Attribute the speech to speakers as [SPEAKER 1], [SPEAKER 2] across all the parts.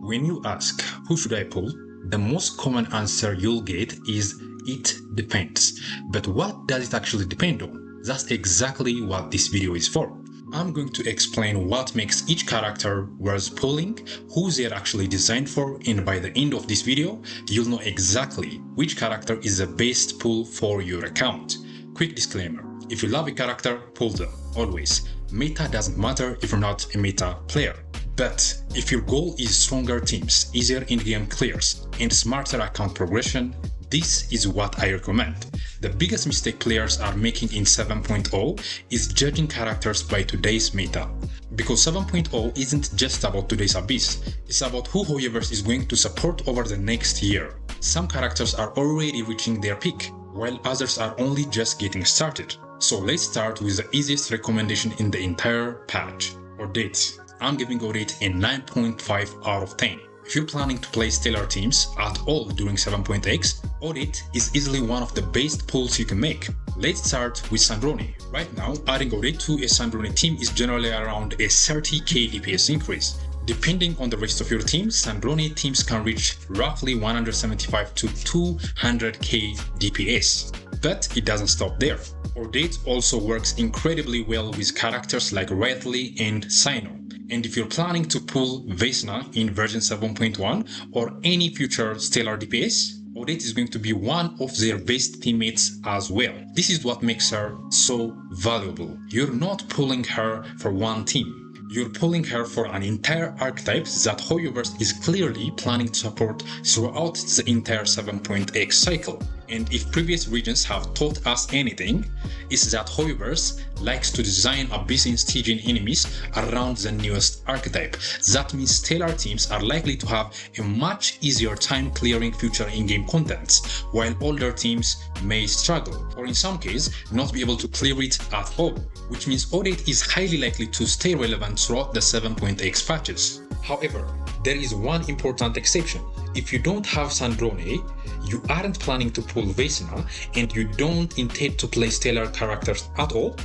[SPEAKER 1] When you ask, who should I pull? The most common answer you'll get is, it depends. But what does it actually depend on? That's exactly what this video is for. I'm going to explain what makes each character worth pulling, who they're actually designed for, and by the end of this video, you'll know exactly which character is the best pull for your account. Quick disclaimer, if you love a character, pull them, always. Meta doesn't matter if you're not a meta player. But if your goal is stronger teams, easier in-game clears, and smarter account progression, this is what I recommend. The biggest mistake players are making in 7.0 is judging characters by today's meta. Because 7.0 isn't just about today's Abyss, it's about who Hoyoverse is going to support over the next year. Some characters are already reaching their peak, while others are only just getting started. So let's start with the easiest recommendation in the entire patch, Odette. I'm giving Odette a 9.5 out of 10. If you're planning to play stellar teams at all during 7.x, Odette is easily one of the best pulls you can make. Let's start with Snezhnaya. Right now, adding Odette to a Snezhnaya team is generally around a 30k DPS increase. Depending on the rest of your team, Snezhnaya teams can reach roughly 175 to 200k DPS. But it doesn't stop there. Odette also works incredibly well with characters like Riley and Sino. And if you're planning to pull Vesna in version 7.1 or any future stellar DPS, Odette is going to be one of their best teammates as well. This is what makes her so valuable. You're not pulling her for one team. You're pulling her for an entire archetype that Hoyoverse is clearly planning to support throughout the entire 7.x cycle. And if previous regions have taught us anything, it's that Hoyoverse likes to design Abyss and Stygian enemies around the newest archetype. That means stellar teams are likely to have a much easier time clearing future in-game contents, while older teams may struggle, or in some cases, not be able to clear it at all, which means Odette is highly likely to stay relevant throughout the 7.x patches. However, there is one important exception. If you don't have Snezhnaya, you aren't planning to pull Vesna, and you don't intend to play stellar characters at all,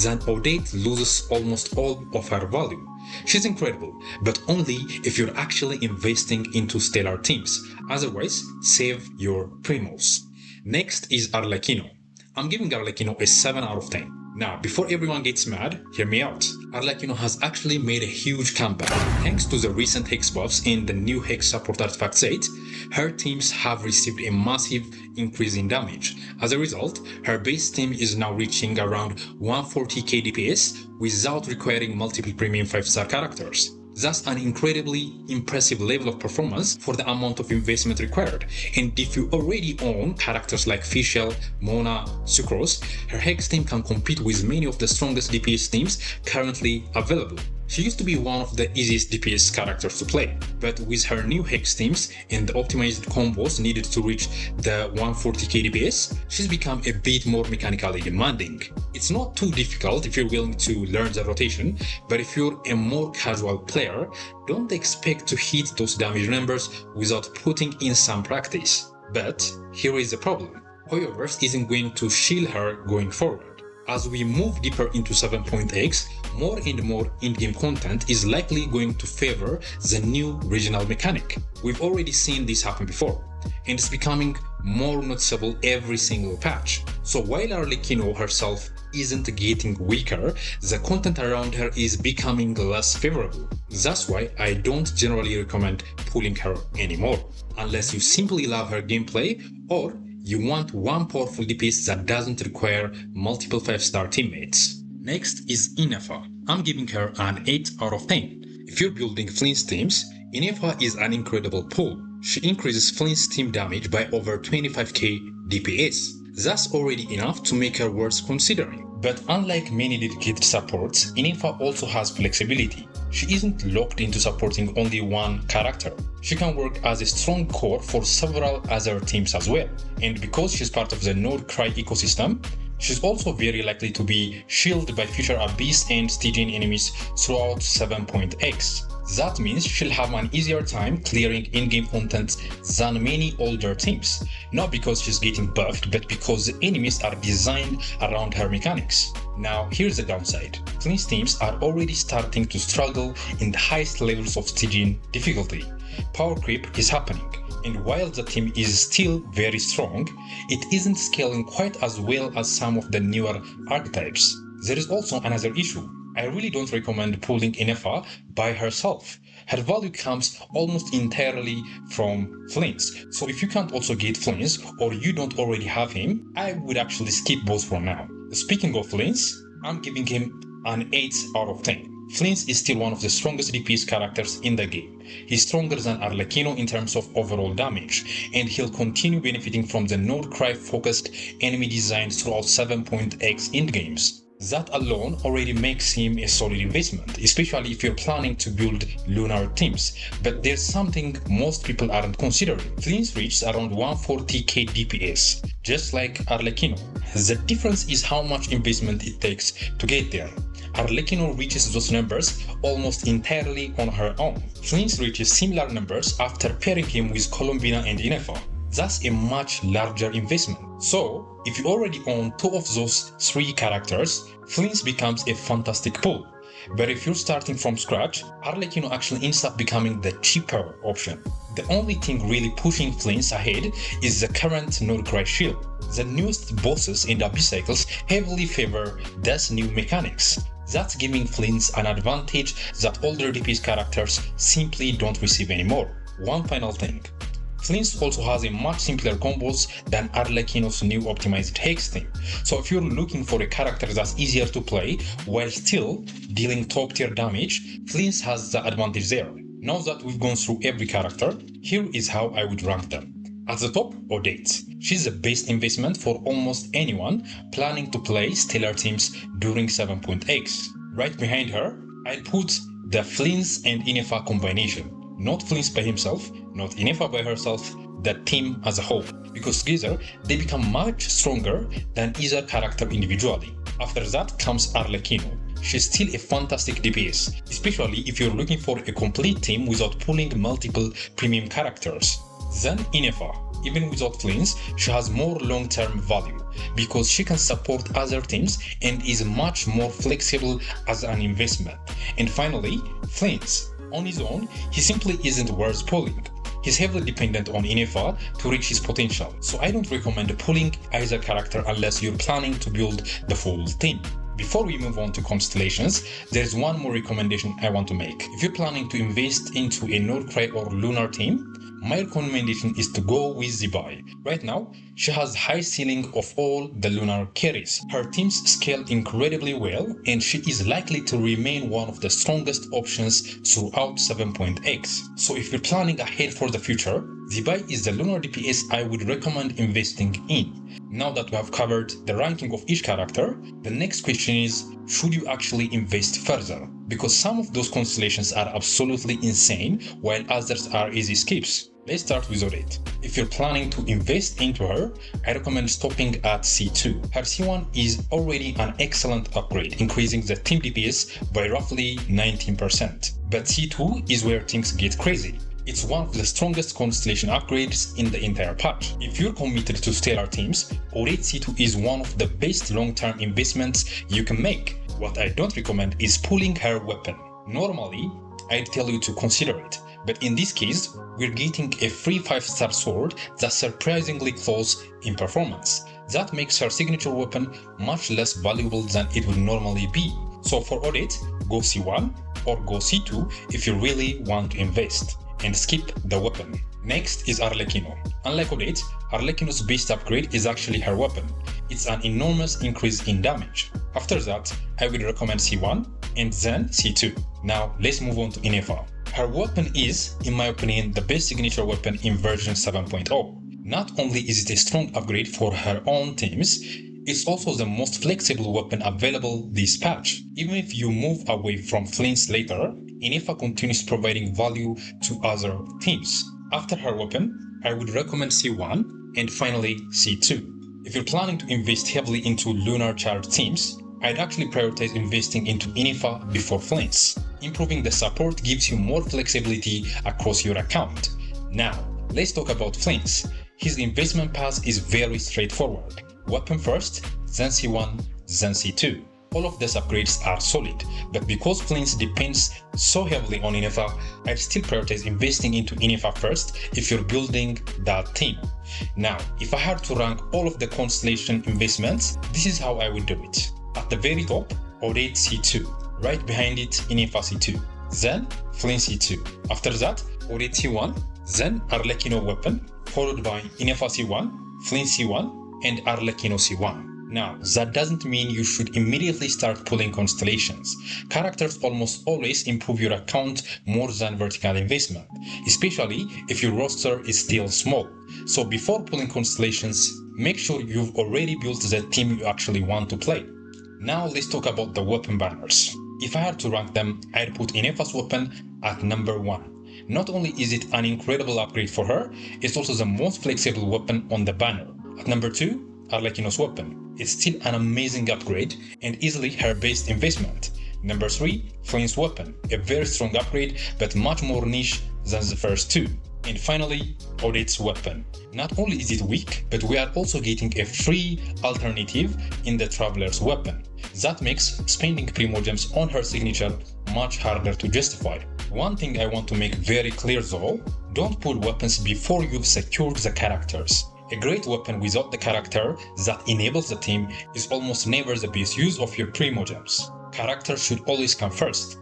[SPEAKER 1] then Odette loses almost all of her value. She's incredible, but only if you're actually investing into stellar teams. Otherwise, save your primos. Next is Arlecchino. I'm giving Arlecchino a 7 out of 10. Now, before everyone gets mad, hear me out. Arlecchino has actually made a huge comeback. Thanks to the recent Hex buffs and the new Hex support artifact set, her teams have received a massive increase in damage. As a result, her base team is now reaching around 140k DPS without requiring multiple premium 5-star characters. That's an incredibly impressive level of performance for the amount of investment required. And if you already own characters like Fischl, Mona, Sucrose, her Hex team can compete with many of the strongest DPS teams currently available. She used to be one of the easiest DPS characters to play, but with her new Hex teams and the optimized combos needed to reach the 140k DPS, she's become a bit more mechanically demanding. It's not too difficult if you're willing to learn the rotation, but if you're a more casual player, don't expect to hit those damage numbers without putting in some practice. But here is the problem. Hoyoverse isn't going to shield her going forward. As we move deeper into 7.x, more and more in-game content is likely going to favor the new regional mechanic. We've already seen this happen before, and it's becoming more noticeable every single patch. So while Arlecchino herself isn't getting weaker, the content around her is becoming less favorable. That's why I don't generally recommend pulling her anymore, unless you simply love her gameplay or you want one powerful DPS that doesn't require multiple 5-star teammates. Next is Ineffa. I'm giving her an 8 out of 10. If you're building Flins teams, Ineffa is an incredible pull. She increases Flins team damage by over 25k DPS. That's already enough to make her worth considering. But unlike many dedicated supports, Ineffa also has flexibility. She isn't locked into supporting only one character. She can work as a strong core for several other teams as well. And because she's part of the Node Cry ecosystem, she's also very likely to be shielded by future Abyss and Stygian enemies throughout 7.x. That means she'll have an easier time clearing in-game content than many older teams, not because she's getting buffed, but because the enemies are designed around her mechanics. Now here's the downside. Flins teams are already starting to struggle in the highest levels of Stygian difficulty. power creep is happening. And while the team is still very strong, it isn't scaling quite as well as some of the newer archetypes. There is also another issue. I really don't recommend pulling Ineffa by herself. Her value comes almost entirely from Flins. So if you can't also get Flins or you don't already have him, I would actually skip both for now. Speaking of Flins, I'm giving him an 8 out of 10. Flins is still one of the strongest DPS characters in the game. He's stronger than Arlecchino in terms of overall damage, and he'll continue benefiting from the Nordcry focused enemy design throughout 7.x endgames. That alone already makes him a solid investment, especially if you're planning to build lunar teams. But there's something most people aren't considering. Flins reaches around 140k DPS, just like Arlecchino. The difference is how much investment it takes to get there. Arlecchino reaches those numbers almost entirely on her own. Flins reaches similar numbers after pairing him with Colombina and Ineffa. That's a much larger investment. So, if you already own 2 of those 3 characters, Flins becomes a fantastic pull. But if you're starting from scratch, Arlecchino actually ends up becoming the cheaper option. The only thing really pushing Flins ahead is the current Nordcry shield. The newest bosses and abyss cycles heavily favor these new mechanics. That's giving Flins an advantage that older DPS characters simply don't receive anymore. One final thing. Flins also has a much simpler combos than Arlecchino's new optimized Hex team. So if you're looking for a character that's easier to play while still dealing top tier damage, Flins has the advantage there. Now that we've gone through every character, here is how I would rank them. At the top, Odette. She's the best investment for almost anyone planning to play stellar teams during 7.x. Right behind her, I'd put the Flins and Ineffa combination. Not Flins by himself, not Ineffa by herself, the team as a whole, because together they become much stronger than either character individually. After that comes Arlecchino. She's still a fantastic DPS, especially if you're looking for a complete team without pulling multiple premium characters. Then Ineffa. Even without Flins, she has more long-term value because she can support other teams and is much more flexible as an investment. And finally, Flins. On his own, he simply isn't worth pulling. He's heavily dependent on Ineffa to reach his potential, so I don't recommend pulling either character unless you're planning to build the full team. Before we move on to constellations, there's one more recommendation I want to make. If you're planning to invest into a Nordcry or lunar team, my recommendation is to go with Zibai. Right now, she has high ceiling of all the lunar carries. Her teams scale incredibly well, and she is likely to remain one of the strongest options throughout 7.x. So if you're planning ahead for the future, Zibai is the lunar DPS I would recommend investing in. Now that we have covered the ranking of each character, the next question is, should you actually invest further? Because some of those constellations are absolutely insane, while others are easy skips. Let's start with Odette. If you're planning to invest into her, I recommend stopping at C2. Her C1 is already an excellent upgrade, increasing the team DPS by roughly 19%. But C2 is where things get crazy. It's one of the strongest constellation upgrades in the entire patch. If you're committed to stellar teams, Odette C2 is one of the best long-term investments you can make. What I don't recommend is pulling her weapon. Normally, I'd tell you to consider it, but in this case, we're getting a free 5-star sword that's surprisingly close in performance. That makes her signature weapon much less valuable than it would normally be. So for Odette, go C1 or go C2 if you really want to invest, and skip the weapon. Next is Arlecchino. Unlike Odette, Arlecchino's best upgrade is actually her weapon. It's an enormous increase in damage. After that, I would recommend C1 and then C2. Now let's move on to Ineffa. Her weapon is, in my opinion, the best signature weapon in version 7.0. Not only is it a strong upgrade for her own teams, it's also the most flexible weapon available this patch. Even if you move away from Flins later, Ineffa continues providing value to other teams. After her weapon, I would recommend C1 and finally C2. If you're planning to invest heavily into lunar chart teams, I'd actually prioritize investing into Ineffa before Flins. Improving the support gives you more flexibility across your account. Now, let's talk about Flins. His investment path is very straightforward. Weapon first, then C1, then C2. all of these upgrades are solid, but because Flins depends so heavily on Ineffa, I'd still prioritize investing into Ineffa first if you're building that team. Now, if I had to rank all of the constellation investments, this is how I would do it. At the very top, Odette C2, right behind it Ineffa C2, then Flins C2. After that, Odette C1, then Arlecchino weapon, followed by Ineffa C1, Flins C1, and Arlecchino C1. Now, that doesn't mean you should immediately start pulling constellations. Characters almost always improve your account more than vertical investment, especially if your roster is still small. So before pulling constellations, make sure you've already built the team you actually want to play. Now let's talk about the weapon banners. If I had to rank them, I'd put Ineffa's weapon at number 1. Not only is it an incredible upgrade for her, it's also the most flexible weapon on the banner. At number 2, Arlecchino's weapon. It's still an amazing upgrade and easily her best investment. Number 3, Flins' weapon, a very strong upgrade but much more niche than the first two. And finally, Odette's weapon. Not only is it weak, but we are also getting a free alternative in the Traveler's weapon. That makes spending Primogems on her signature much harder to justify. One thing I want to make very clear though, don't pull weapons before you've secured the characters. A great weapon without the character that enables the team is almost never the best use of your Primogems. Characters should always come first.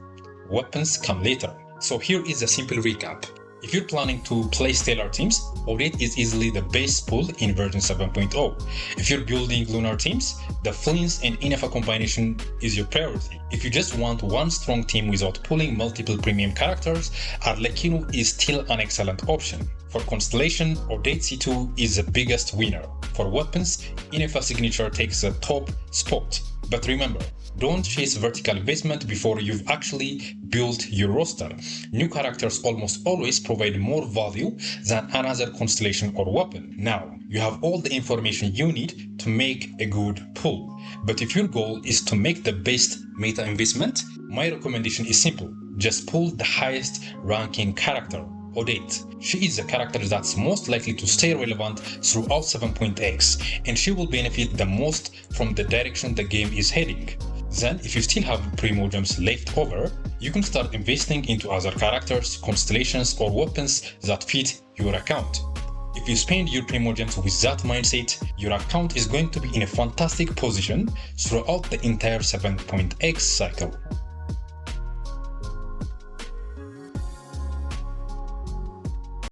[SPEAKER 1] Weapons come later. So here is a simple recap. If you're planning to play stellar teams, Odette is easily the best pull in version 7.0. If you're building lunar teams, the Flins and Ineffa combination is your priority. If you just want one strong team without pulling multiple premium characters, Arlecchino is still an excellent option. For Constellation, Odette C2 is the biggest winner. For weapons, Ineffa signature takes the top spot. But remember, don't chase vertical investment before you've actually built your roster. New characters almost always provide more value than another constellation or weapon. Now, you have all the information you need to make a good pull. But if your goal is to make the best meta investment, my recommendation is simple. Just pull the highest ranking character, Odette. She is the character that's most likely to stay relevant throughout 7.x, and she will benefit the most from the direction the game is heading. Then, if you still have Primogems left over, you can start investing into other characters, constellations, or weapons that fit your account. If you spend your Primogems with that mindset, your account is going to be in a fantastic position throughout the entire 7.x cycle.